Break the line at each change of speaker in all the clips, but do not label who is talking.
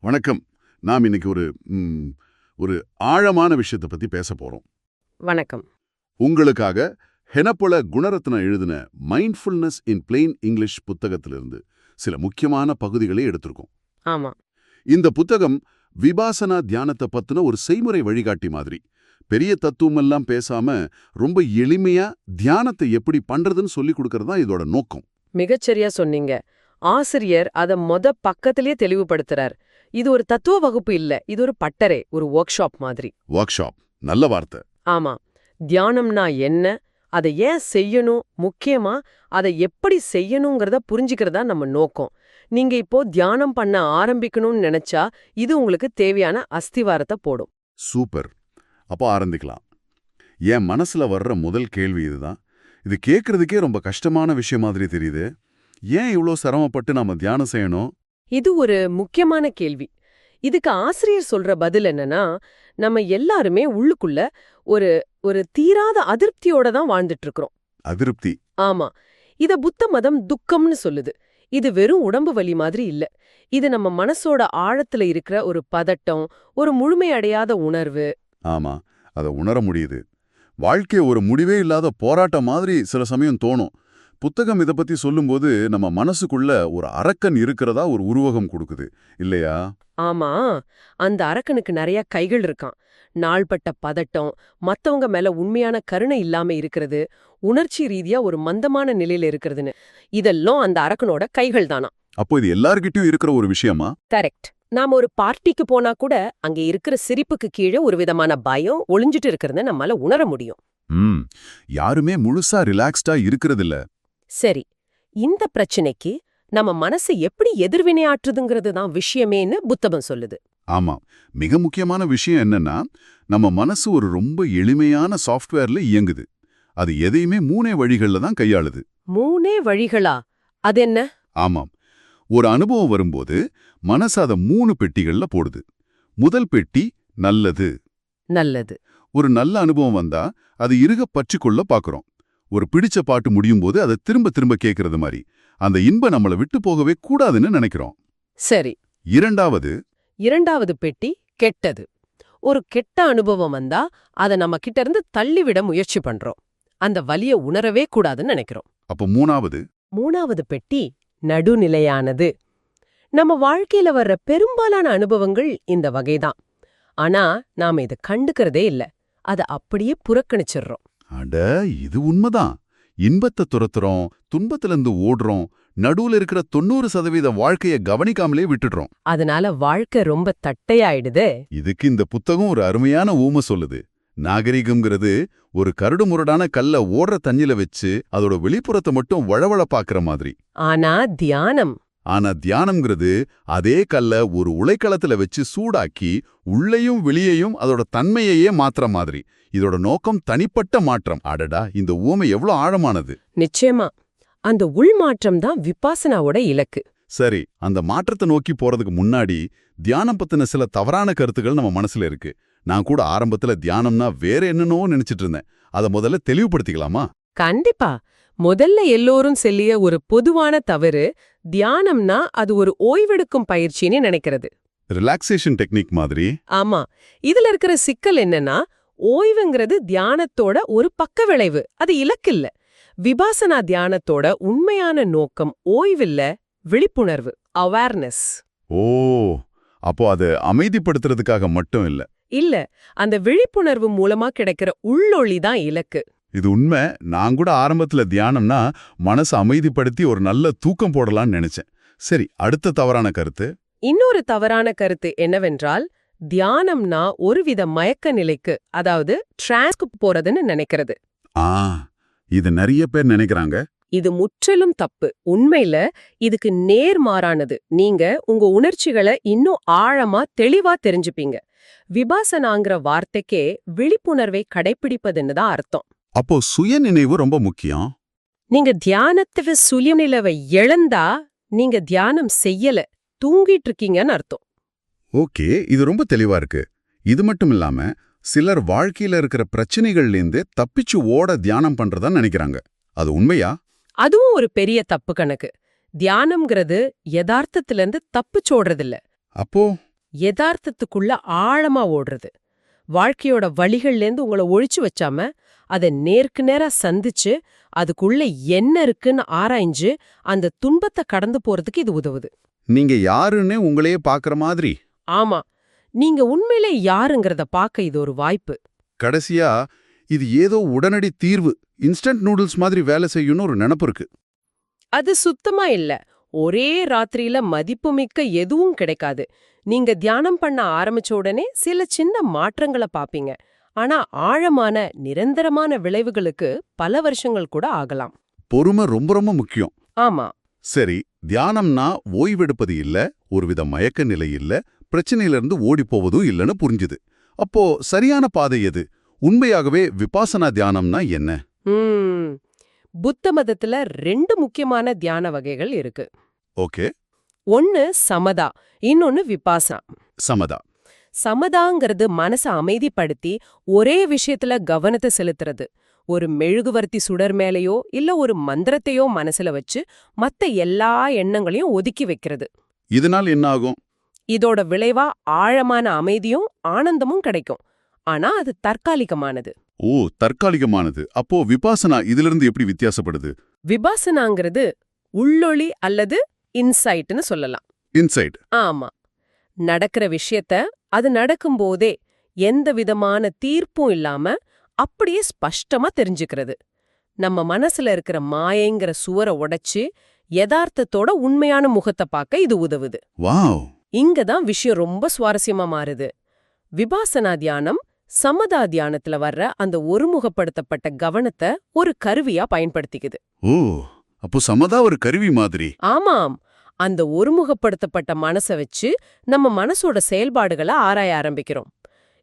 வணக்கம். நாம் இன்னைக்கு ஒரு ஆழமான விஷயத்தை பத்தி பேச போறோம்.
வணக்கம்.
உங்களுக்காக ஹெனப்பொல குணரத்ன எழுதின மைண்ட்ஃபுல்னஸ் இன் பிளெயின் இங்கிலீஷ் புத்தகத்திலிருந்து சில முக்கியமான பகுதிகளை எடுத்திருக்கோம்.
ஆமா.
இந்த புத்தகம் விபாசனா தியானத்தை பத்தின ஒரு செய்முறை வழிகாட்டி மாதிரி. பெரிய தத்துவமெல்லாம் பேசாம ரொம்ப எளிமையா தியானத்தை எப்படி பண்றதுன்னு சொல்லி கொடுக்கறதா இதோட நோக்கம்.
மிகச்சரியா சொன்னீங்க. ஆசிரியர் அத பக்கத்திலேயே தெளிவுபடுத்துறார். இது ஒரு தத்துவ வகுப்பு இல்ல, இது ஒரு பட்டறை, ஒரு ஒர்க் ஷாப் மாதிரி.
ஒர்க் ஷாப், நல்ல வார்த்தை.
ஆமா. தியானம்னா என்ன, அதை ஏன் செய்யணும், முக்கியமா அதை எப்படி செய்யணுங்கிறத புரிஞ்சுக்கிறதா நம்ம நோக்கம். நீங்க இப்போ தியானம் பண்ண ஆரம்பிக்கணும்னு நினைச்சா இது உங்களுக்கு தேவையான அஸ்திவாரத்தை போடும்.
சூப்பர். அப்போ ஆரம்பிக்கலாம். என் மனசுல வர்ற முதல் கேள்வி இதுதான். இது கேட்கறதுக்கே ரொம்ப கஷ்டமான விஷயம் மாதிரி தெரியுது. ஏன் இவ்ளோ சிரமப்பட்டு நாம தியானம் செய்யணும்?
இது ஒரு முக்கியமான கேள்வி. இதுக்கு ஆசிரியர் சொல்ற பதில் என்னன்னா, நம்ம எல்லாருமே உள்ளுக்குள்ள ஒரு ஒரு தீராத அதிருப்தியோட தான் வாழ்ந்துட்டு இருக்கிறோம்.
அதிருப்தி?
ஆமா. இத புத்த மதம் துக்கம்னு சொல்லுது. இது வெறும் உடம்பு வலி மாதிரி இல்ல. இது நம்ம மனசோட ஆழத்துல இருக்கிற ஒரு பதட்டம், ஒரு முழுமையடையாத உணர்வு.
ஆமா, அதை உணர முடியுது. வாழ்க்கை ஒரு முடிவே இல்லாத போராட்டம் மாதிரி சில சமயம் தோணும். புத்தகம் இதை பத்தி சொல்லும்போது நம்ம மனசுக்குள்ள ஒரு அரக்கன் இருக்கிறதா ஒரு உருவகம் கொடுக்குது இல்லையா?
ஆமா. அந்த அரக்கனுக்கு நிறைய கைகள் இருக்கான். நாள்பட்ட பதட்டம், மத்தவங்க மேல உண்மையான கருணை இல்லாம இருக்கிறது, உணர்ச்சி ரீதியா ஒரு மந்தமான நிலையில இருக்கிறதுன்னு, இதெல்லாம் அந்த அரக்கனோட கைகள் தானா.
அப்போ இது எல்லார்கிட்டயும் இருக்கிற ஒரு விஷயமா?
கரெக்ட். நாம ஒரு பார்ட்டிக்கு போனா கூட அங்க இருக்கிற சிரிப்புக்கு கீழே ஒரு விதமான பயம் ஒளிஞ்சிட்டு இருக்கிறத நம்மால உணர முடியும்.
யாருமே முழுசா ரிலாக்ஸ்டா இருக்கிறதில்ல.
சரி, இந்த பிரச்சனைக்கு நம்ம மனசு எப்படி எதிர்வினையாற்றுதுங்கிறது தான் விஷயமேன்னு புத்தகம் சொல்லுது.
ஆமா, மிக முக்கியமான விஷயம் என்னன்னா, நம்ம மனசு ஒரு ரொம்ப எளிமையான சாஃப்ட்வேர்ல இயங்குது. அது எதையுமே 3 வழிகள்ல தான் கையாளுது.
3 வழிகளா? அது என்ன?
ஆமாம். ஒரு அனுபவம் வரும்போது மனசு அதை 3 பெட்டிகள்ல போடுது. முதல் பெட்டி நல்லது.
நல்லது.
ஒரு நல்ல அனுபவம் வந்தா அது இறுக பற்றிக்கொள்ள பாக்குறோம். ஒரு பிடிச்ச பாட்டு முடியும் போது அதை திரும்ப திரும்ப கேட்கறது மாதிரி. அந்த இன்பம் நம்மளை விட்டு போகவே கூடாதுன்னு நினைக்கிறோம்.
சரி. இரண்டாவது பெட்டி கெட்டது. ஒரு கெட்ட அனுபவம் வந்தா அதை நம்ம கிட்ட இருந்து தள்ளிவிட முயற்சி பண்றோம். அந்த வலிய உணரவே கூடாதுன்னு நினைக்கிறோம்.
அப்ப
மூணாவது பெட்டி நடுநிலையானது. நம்ம வாழ்க்கையில வர்ற பெரும்பாலான அனுபவங்கள் இந்த வகைதான். ஆனா நாம இதை கண்டுக்கிறதே இல்ல. அதை அப்படியே புறக்கணிச்சிடுறோம்.
அட, இது உண்மைதான். இன்பத்தை துரத்துறோம், துன்பத்திலிருந்து ஓடுறோம், நடுவுல இருக்கிற 90% வாழ்க்கைய கவனிக்காமலே விட்டுடுறோம்.
அதனால வாழ்க்கை ரொம்ப தட்டையாயிடுது.
இதுக்கு இந்த புத்தகம் ஒரு அருமையான ஊமை சொல்லுது. நாகரிகம்ங்கிறது ஒரு கரடுமுரடான கல்ல ஓடுற தண்ணில வச்சு அதோட வெளிப்புறத்தை மட்டும் வழவழ பாக்குற மாதிரி.
ஆனா
தியானம்ங்கிறது அதே கல்ல ஒரு உலைக்களத்துல வச்சு சூடாக்கி உள்ளேயும் வெளியேயும் அதோட தன்மையையே மாத்திர மாதிரி. இதோட நோக்கம் தனிப்பட்ட மாற்றம். அடடா, இந்த ஊமை எவ்வளவு ஆழமானது!
நிச்சயமா. அந்த உள்மாற்றம் தான் விபாசனாவோட இலக்கு.
சரி, அந்த மாற்றத்தை நோக்கி போறதுக்கு முன்னாடி தியானம் பத்தின சில தவறான கருத்துக்கள் நம்ம மனசுல இருக்கு. நான் கூட ஆரம்பத்துல தியானம்னா வேற என்னன்னோ நினைச்சிட்டு இருந்தேன். அதை முதல்ல தெளிவுபடுத்திக்கலாமா?
கண்டிப்பா. முதல்ல எல்லோரும் சொல்லிய ஒரு பொதுவான தவறு, தியானம்னா அது ஒரு ஓய்வெடுக்கும் பயிற்சின்னு நினைக்கிறது.
ரிலாக்ஸேஷன் டெக்னிக் மாதிரி.
ஆமா. இதுல இருக்கிற சிக்கல் என்னன்னா, ஓய்வுங்கிறது தியானத்தோட ஒரு பக்க விளைவு, அது இலக்கில்ல. விபாசனா தியானத்தோட உண்மையான நோக்கம் ஓய்வில்ல, விழிப்புணர்வு, அவேர்னஸ்.
ஓ, அப்போ அது அமைதிப்படுத்துறதுக்காக மட்டும் இல்ல.
இல்ல, அந்த விழிப்புணர்வு மூலமா கிடைக்கிற உள்ளொளி தான் இலக்கு.
இது உண்மை. நான் கூட ஆரம்பத்துல தியானம்னா மனசை அமைதிப்படுத்தி ஒரு நல்ல தூக்கம் போடலாம்னு நினைச்சேன். சரி, அடுத்த தவறான கருத்து.
இன்னொரு தவறான கருத்து என்னவென்றால், தியானம்னா ஒருவித மயக்க நிலைக்கு, அதாவது டிரான்ஸ்க்கு போறதுன்னு நினைக்கிறது.
இது நிறைய பேர் நினைக்கிறாங்க.
இது முற்றிலும் தப்பு. உண்மையில இதுக்கு நேர்மாறானது. நீங்க உங்க உணர்ச்சிகளை இன்னும் ஆழமா தெளிவா தெரிஞ்சுப்பீங்க. விபாசனாங்கிற வார்த்தைக்கே விழிப்புணர்வை கடைப்பிடிப்பதுன்னு தான் அர்த்தம்.
அப்போ சுயநினைவு ரொம்ப முக்கியம்.
நீங்க தியானத்துல சுயநிலைவை இழந்தா நீங்க தியானம் செய்யல, தூங்கிட்டு இருக்கீங்கன்னு அர்த்தம்.
ஓகே, இது ரொம்ப தெளிவா இருக்கு. இது மட்டும் இல்லாம சிலர் வாழ்க்கையில இருக்கிற பிரச்சனைகள்லேருந்து தப்பிச்சு ஓட தியானம் பண்றதா நினைக்கிறாங்க. அது உண்மையா?
அதுவும் ஒரு பெரிய தப்பு கணக்கு. தியானம்ங்கிறது யதார்த்தத்திலிருந்து தப்பிச்சோடுறதில்ல.
அப்போ
யதார்த்தத்துக்குள்ள ஆழமா ஓடுறது. வாழ்க்கையோட வழிகள்லேருந்து உங்களை ஒழிச்சு வச்சாம அதை நேருக்கு நேரா சந்திச்சு அதுக்குள்ள என்ன இருக்குன்னு ஆராய்ஞ்சு அந்த துன்பத்தை கடந்து போறதுக்கு இது உதவுது.
நீங்க யாருன்னு உங்களையே பாக்குற மாதிரி.
ஆமா, நீங்க உண்மையிலே யாருங்கிறத பார்க்க இது ஒரு வாய்ப்பு.
கடைசியா இது ஏதோ உடனடி தீர்வு, இன்ஸ்டன்ட் நூடுல்ஸ் மாதிரி வேலை செய்யும்னு ஒரு நினைப்பு இருக்கு.
அது சுத்தமா இல்ல. ஒரே ராத்திரியில மதிப்புமிக்க எதுவும் கிடைக்காது. நீங்க தியானம் பண்ண ஆரம்பிச்ச உடனே சில சின்ன மாற்றங்களை பாப்பீங்க. ஆனா ஆழமான நிரந்தரமான விளைவுகளுக்கு பல வருஷங்கள் கூட ஆகலாம்.
பொறுமை ரொம்ப ரொம்ப முக்கியம்.
ஆமா.
சரி, தியானம்னா ஓய்வெடுப்பது இல்ல, ஒருவித மயக்க நிலை இல்ல, பிரச்சனையிலிருந்து ஓடி போவதும் இல்லைன்னு புரிஞ்சுது. அப்போ சரியான பாதை எது? உண்மையாகவே விபாசனா தியானம்னா என்ன?
புத்த மதத்துல 2 முக்கியமான தியான வகைகள் இருக்கு.
ஓகே.
ஒன்னு சமதா, இன்னொன்னு விபாசனா.
சமதா.
சமதாங்கிறது மனசை அமைதிப்படுத்தி ஒரே விஷயத்துல கவனத்தை செலுத்துறது. ஒரு மெழுகுவர்த்தி சுடர் மேலேயோ இல்ல ஒரு மந்திரத்தையோ மனசுல வச்சு மத்த எல்லா எண்ணங்களையும் ஒதுக்கி வைக்கிறது.
இதனால் என்ன ஆகும்?
இதோட விளைவா ஆழமான அமைதியும் ஆனந்தமும் கிடைக்கும். ஆனா அது தற்காலிகமானது.
ஓ, தற்காலிகமானது. அப்போ விபாசனா இதிலிருந்து எப்படி வித்தியாசப்படுது?
விபாசனாங்கிறது உள்ளொளி அல்லது இன்சைட்னு சொல்லலாம்.
இன்சைட்.
ஆமா, நடக்கிற விஷயத்த அது நடக்கும்போதே எந்த விதமான தீர்ப்பும் இல்லாம அப்படியே ஸ்பஷ்டமா தெரிஞ்சுக்கிறது. நம்ம மனசுல இருக்கிற மாயைங்கிற சுவரை உடைச்சு யதார்த்தத்தோட உண்மையான முகத்தை பார்க்க இது உதவுது.
வாவ்.
இங்கதான் விஷயம் ரொம்ப சுவாரஸ்யமா மாறுது. விபாசனா தியானம் சமதா தியானத்துல வர்ற அந்த ஒருமுகப்படுத்தப்பட்ட கவனத்தை ஒரு கருவியா பயன்படுத்திக்குது.
ஓ, அப்போ சமதா ஒரு கருவி மாதிரி.
ஆமாம், அந்த ஒருமுகப்படுத்தப்பட்ட மனசை வச்சு நம்ம மனசோட செயல்பாடுகளை ஆராய ஆரம்பிக்கிறோம்.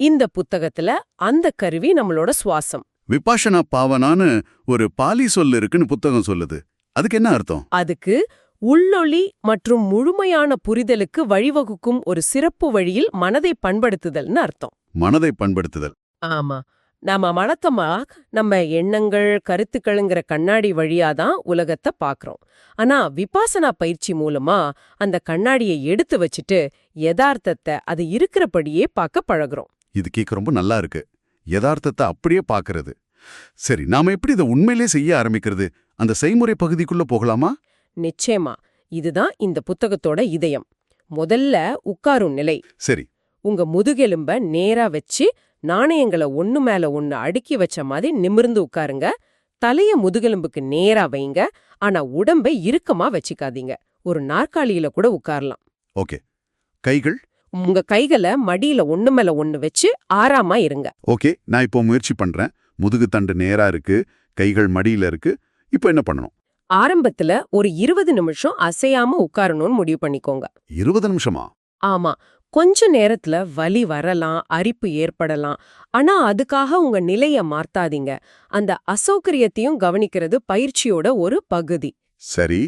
இந்த புத்தகத்துல அந்த கருவி நம்மளோட சுவாசம்.
விபாசனா பாவனான்னு ஒரு பாலி சொல் இருக்குன்னு புத்தகம் சொல்லுது. அதுக்கு என்ன அர்த்தம்?
அதுக்கு உள்ளொளி மற்றும் முழுமையான புரிதலுக்கு வழிவகுக்கும் ஒரு சிறப்பு வழியில் மனதை பண்படுத்துதல்னு அர்த்தம்.
மனதை பண்படுத்துதல்.
ஆமா, நாம மனத்தமா நம்ம எண்ணங்கள் கருத்துக்கள்ங்கிற கண்ணாடி வழியாதான் உலகத்தை பாக்குறோம். ஆனா விபாசனா பயிற்சி மூலமா அந்த கண்ணாடியை எடுத்து வச்சுட்டு யதார்த்தத்தை அது இருக்கிறபடியே பார்க்க பழகுறோம்.
இது கேட்க ரொம்ப நல்லா இருக்கு. யதார்த்தத்தை அப்படியே பார்க்கறது. சரி, நாம எப்படி இதை உண்மையிலே செய்ய ஆரம்பிக்கிறது? அந்த செய்முறை பகுதிக்குள்ள போகலாமா?
நிச்சயமா, இதுதான் இந்த புத்தகத்தோட இதயம். முதல்ல உட்காரும் நிலை.
சரி.
உங்க முதுகெலும்ப நேரா வச்சு நாணயங்களை ஒண்ணு மேல ஒண்ணு அடுக்கி வச்ச மாதிரி நிமிர்ந்து உட்காருங்க. தலைய முதுகெலும்புக்கு நேரா வைங்க. ஆனா உடம்பை இறுக்கமா வச்சுக்காதீங்க. ஒரு நாற்காலியில கூட உட்காரலாம்.
ஓகே. கைகள்?
உங்க கைகளை மடியில ஒண்ணு மேல ஒண்ணு வச்சு ஆறாமா இருங்க.
ஓகே, நான் இப்போ முயற்சி பண்றேன். முதுகு தண்டு நேரா இருக்கு, கைகள் மடியில இருக்கு. இப்போ என்ன பண்ணணும்?
ஆரம்பத்துல ஒரு 20 நிமிஷம் அசையாம உட்காரணும்னு முடிவு பண்ணிக்கோங்க.
20 நிமிஷமா?
ஆமா, கொஞ்ச நேரத்துல வலி வரலாம், அரிப்பு ஏற்படலாம். ஆனா அதுக்காக உங்க நிலைய மாத்தாதீங்க. அந்த அசௌகரியத்தையும் கவனிக்கிறது பயிற்சியோட ஒரு பகுதி.
சரி,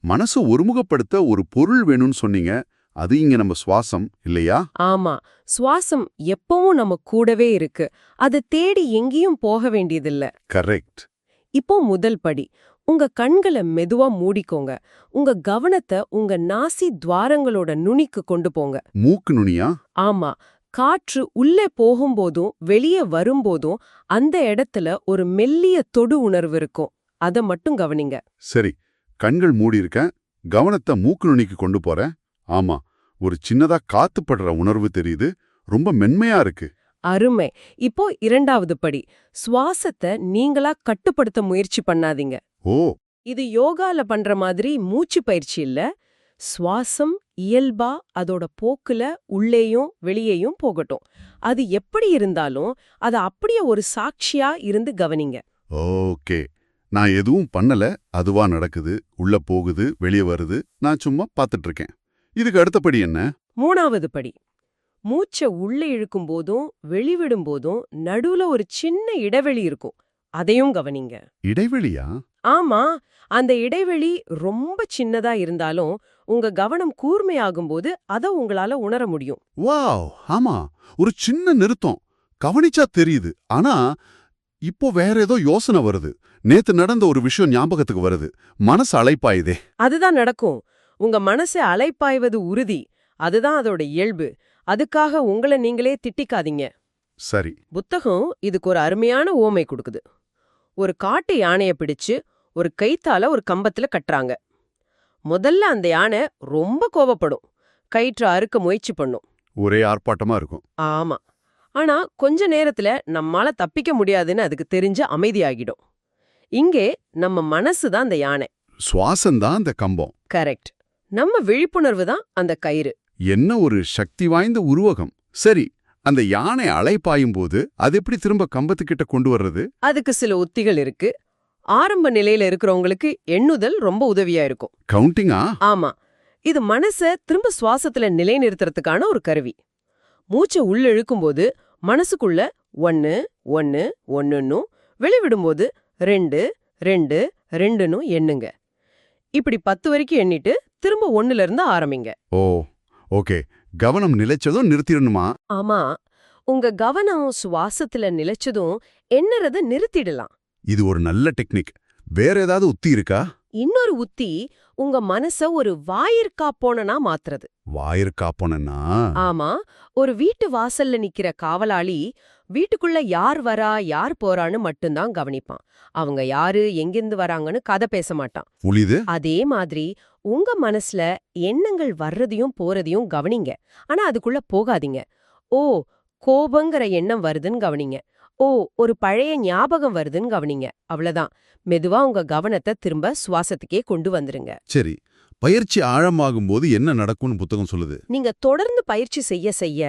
மனசு ஒருமுகப்படுத்த ஒரு பொருள் வேணும்னு சொன்னீங்க. அது இங்க நம்ம சுவாசம் இல்லையா?
ஆமா, சுவாசம் எப்பவும் நம்ம கூடவே இருக்கு. அது தேடி எங்கேயும் போக வேண்டியதில்ல.
கரெக்ட்.
இப்போ முதல் படி, உங்க கண்களை மெதுவா மூடிக்கோங்க. உங்க கவனத்தை உங்க நாசி துவாரங்களோட நுனிக்கு கொண்டு போங்க.
மூக்கு நுனியா?
ஆமா, காற்று உள்ளே போகும்போதும் வெளியே வரும்போதும் அந்த இடத்துல ஒரு மெல்லிய தொடு உணர்வு இருக்கும். அத மட்டும் கவனிங்க.
சரி, கண்கள் மூடி இருக்கேன். கவனத்தை மூக்கு நுனிக்கு கொண்டு போறேன். ஆமா, ஒரு சின்னதா காத்துப்படுற உணர்வு தெரியுது. ரொம்ப மென்மையா இருக்கு.
அருமை. இப்போ இரண்டாவது படி, சுவாசத்தை நீங்களா கட்டுப்படுத்த முயற்சி பண்ணாதீங்க.
ஓ,
இது யோகால பண்ற மாதிரி மூச்சு பயிற்சி இல்ல. சுவாசம் இயல்பா அதோட போக்குல உள்ளேயும் வெளியேயும் போகட்டும். அது எப்படி இருந்தாலும் அத அப்படியே ஒரு சாட்சியா இருந்து கவனிங்க.
ஓகே. நான் எதுவும் பண்ணல, அதுவா நடக்குது. உள்ள போகுது, வெளியே வருது. நான் சும்மா பார்த்துட்டு இருக்கேன். இதுக்கு அடுத்தபடி என்ன?
மூணாவது படி, மூச்சை உள்ளே இழுக்கும் போதும் வெளிவிடும் போதும் நடுவுல ஒரு சின்ன இடைவெளி இருக்கும். அதையும் கவனிங்க.
இடைவெளியா?
ஆமா, அந்த இடைவெளி ரொம்ப சின்னதா இருந்தாலும் உங்க கவனம் கூர்மையாகும்போது அத உங்களால உணர முடியும்.
வாவ், ஆமா, ஒரு சின்ன நிறுத்தம். கவனிச்சா தெரியுது. ஆனா இப்போ வேற ஏதோ யோசனை வருது. நேத்து நடந்த ஒரு விஷயம் ஞாபகத்துக்கு வருது. மனசு அலைப்பாயுதே.
அதுதான் நடக்கும். உங்க மனசை அலைப்பாய்வது உறுதி. அதுதான் அதோட இயல்பு. அதுக்காக உங்களை நீங்களே திட்டிக்காதீங்க.
சரி.
புத்தகம் இதுக்கு ஒரு அருமையான உவமை கொடுக்குது. ஒரு காட்டு யானைய பிடிச்சு ஒரு கைத்தால ஒரு கம்பத்துல கட்டுறாங்க. முதல்ல அந்த யானை ரொம்ப கோவப்படும், கயிற்றை அறுக்க முயற்சி பண்ணும்.
ஒரே ஆர்ப்பாட்டமா இருக்கும்.
ஆமா. ஆனா கொஞ்ச நேரத்துல நம்மால தப்பிக்க முடியாதுன்னு அதுக்கு தெரிஞ்சு அமைதியாகிடும். இங்கே நம்ம மனசு தான் அந்த யானை.
சுவாசம்தான் அந்த கம்பம்.
கரெக்ட். நம்ம விழிப்புணர்வு தான் அந்த கயிறு.
என்ன ஒரு சக்தி வாய்ந்த உருவகம். சரி, அந்த யானை அலைப்பாயும் போது அது எப்படி திரும்ப கம்பத்துக்கிட்ட கொண்டு வர்றது?
அதுக்கு சில உத்திகள் இருக்கு. ஆரம்ப நிலையில இருக்கிறவங்களுக்கு எண்ணுதல் ரொம்ப உதவியா இருக்கும்.
கவுண்டிங்கா?
ஆமா. இது மனச திரும்ப சுவாசத்துல நிலைநிறுத்துறதுக்கான ஒரு கருவி. மூச்சை உள்ள இழுக்கும்போது மனசுக்குள்ள 1 1 1ன்னும் வெளிவிடும்போது 2 2 2ன்னும் எண்ணுங்க. இப்படி 10 வரைக்கும் எண்ணிட்டு திரும்ப 1ல இருந்து ஆரம்பிங்க.
ஓ, ஓகே. கவனம் நிலைச்சதும் நிறுத்திடணுமா?
ஆமா. உங்க கவனம் சுவாசத்துல நிலைச்சதும் எண்ணறத நிறுத்திடலாம்.
இது ஒரு நல்ல டெக்னிக். வேற ஏதாவது உத்தி இருக்கா?
இன்னொரு உத்தி உங்க மனச ஒரு வாயிற்காப்போனா மாத்துறது.
வாயிற்காப்போனா?
ஆமா. ஒரு வீட்டு வாசல்ல நிக்கிற காவலாளி வீட்டுக்குள்ள யார் வரா யார் போறான்னு மட்டும்தான் கவனிப்பான். அவங்க யாரு எங்கிருந்து வராங்கன்னு கதை பேச மாட்டான்.
புரியுது.
அதே மாதிரி உங்க மனசுல எண்ணங்கள் வர்றதையும் போறதையும் கவனிங்க. ஆனா அதுக்குள்ள போகாதீங்க. ஓ, கோபங்கிற எண்ணம் வருதுன்னு கவனிங்க. ஓ, ஒரு பழைய ஞாபகம் வருதுன்னு கவனிங்க. அவ்வளவுதான். மெதுவா உங்க கவனத்தை திரும்ப சுவாசத்துக்கே கொண்டு வந்துருங்க.
சரி, பயிற்சி ஆழமாகும்போது என்ன நடக்கும்னு புத்தகம் சொல்லுது?
நீங்க தொடர்ந்து பயிற்சி செய்ய செய்ய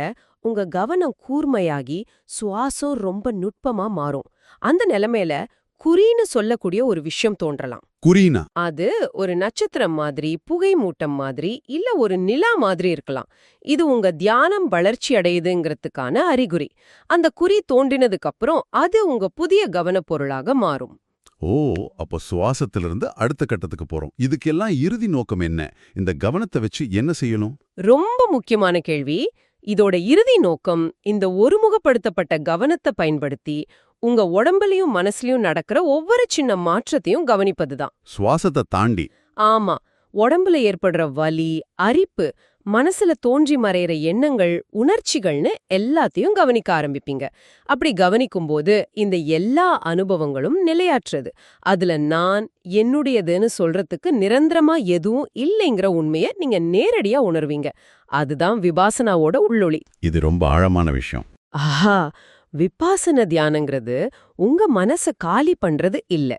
உங்க கவனம் கூர்மையாகி சுவாசம் ரொம்ப நுட்பமா மாறும். அந்த நிலைமையில குறின்னு சொல்லக்கூடிய ஒரு விஷயம் தோன்றலாம்.
குறினா?
அது ஒரு நட்சத்திரம் மாதிரி, புகை மூட்டம் மாதிரி, இல்ல ஒரு நிலா மாதிரி இருக்கலாம். இது உங்க தியானம் வளர்ச்சி அடையுதுங்கிறதுக்கான அறிகுறி. அந்த குறி தோன்றினதுக்கு அப்புறம் அது உங்க புதிய கவனப் பொருளாக மாறும்.
ஓ, அப்போ சுவாசத்திலிருந்து அடுத்த கட்டத்துக்கு போறோம். இதுக்கெல்லாம் இறுதி நோக்கம் என்ன? இந்த கவனத்தை வச்சு என்ன செய்யணும்?
ரொம்ப முக்கியமான கேள்வி. இதோட இறுதி நோக்கம் இந்த ஒருமுகப்படுத்தப்பட்ட கவனத்தை பயன்படுத்தி உங்க உடம்புலயும் மனசுலயும் நடக்கிற ஒவ்வொரு சின்ன மாற்றத்தையும் கவனிப்பதுதான்.
சுவாசத்தை தாண்டி?
ஆமா. உடம்புல ஏற்படுற வலி, அரிப்பு, மனசுல தோன்றி மறையிற எண்ணங்கள், உணர்ச்சிகள்னு எல்லாத்தையும் கவனிக்க ஆரம்பிப்பீங்க. அப்படி கவனிக்கும்போது இந்த எல்லா அனுபவங்களும் நிலையாற்றுது. அதுல நான் என்னுடையதுன்னு சொல்றதுக்கு நிரந்தரமா எதுவும் இல்லைங்கிற உண்மையை நீங்க நேரடியா உணர்வீங்க. அதுதான் விபாசனாவோட உள்ளொளி.
இது ரொம்ப ஆழமான விஷயம்.
ஆஹா. விபாசன தியானங்கிறது உங்க மனச காலி பண்றது இல்ல.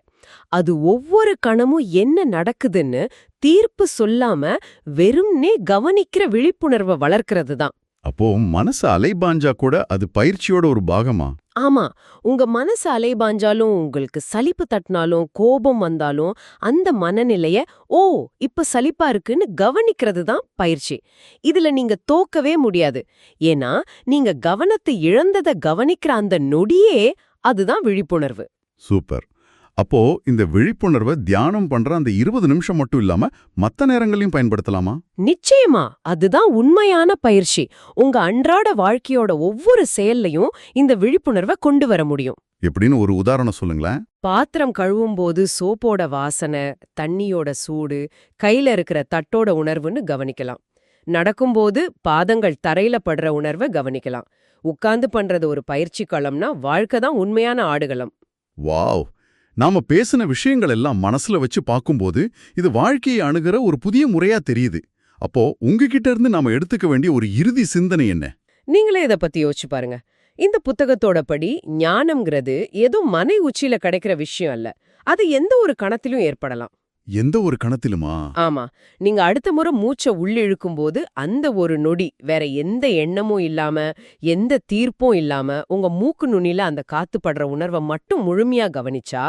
அது ஒவ்வொரு கணமும் என்ன நடக்குதுன்னு தீர்ப்பு சொல்லாம வெறும்னே கவனிக்கிற விழிப்புணர்வை வளர்க்கிறது தான்.
அப்போ மனசு அலைபாஞ்சா கூட அது பயிற்சியோட ஒரு பாகமா?
ஆமா. உங்க மனசு அலைபாஞ்சாலும், உங்களுக்கு சலிப்பு தட்டினாலும், கோபம் வந்தாலும் அந்த மனநிலைய ஓ, இப்ப சலிப்பா இருக்குன்னு கவனிக்கிறது தான் பயிற்சி. இதுல நீங்க தோக்கவே முடியாது. ஏன்னா நீங்க கவனத்தை இழந்தத கவனிக்கிற அந்த நொடியே அதுதான் விழிப்புணர்வு.
சூப்பர். அப்போ இந்த விழிப்புணர்வை தியானம் பண்ற அந்த 20 நிமிஷம் மட்டும் இல்லாம மத்த நேரங்களையும் பயன்படுத்தலாமா?
நிச்சயமா. அதுதான் உண்மையான பயிற்சி. உங்க அன்றாட வாழ்க்கையோட ஒவ்வொரு செயல்லையும் இந்த விழிப்புணர்வை கொண்டு வர முடியும்.
எப்படின்னு ஒரு உதாரணம் சொல்லுங்களேன்.
பாத்திரம் கழுவும் போது சோப்போட வாசனை, தண்ணியோட சூடு, கையில இருக்கிற தட்டோட உணர்வுன்னு கவனிக்கலாம். நடக்கும்போது பாதங்கள் தரையில படுற உணர்வை கவனிக்கலாம். உட்கார்ந்து பண்றது ஒரு பயிற்சி களம்னா வாழ்க்கை தான் உண்மையான ஆடுகளம்.
வாவ்! நாம பேசின விஷயங்கள் எல்லாம் மனசுல வச்சு பார்க்கும்போது இது வாழ்க்கையை அணுகிற ஒரு புதிய முறையா தெரியுது. அப்போ உங்ககிட்ட இருந்து நாம எடுத்துக்க வேண்டிய ஒரு இறுதி சிந்தனை என்ன?
நீங்களே இத பத்தி யோசிச்சு பாருங்க. இந்த புத்தகத்தோட படி ஞானம்ங்கிறது ஏதோ மனை உச்சியில கிடைக்கிற விஷயம் அல்ல. அது எந்த ஒரு கணத்திலும் ஏற்படலாம்.
எந்த ஒரு கணத்திலுமா?
ஆமா. நீங்க அடுத்த முறை மூச்சை உள்ளிழுக்கும் போது அந்த ஒரு நொடி வேற எந்த எண்ணமும் இல்லாம, எந்த தீர்ப்பும் இல்லாம உங்க மூக்கு நுனியில அந்த காத்து படுற உணர்வை மட்டும் முழுமையா கவனிச்சா,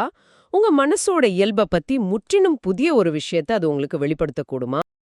உங்க மனசோட இயல்பை பத்தி முற்றிலும் புதிய ஒரு விஷயத்தை அது உங்களுக்கு வெளிப்படுத்தக்கூடுமா?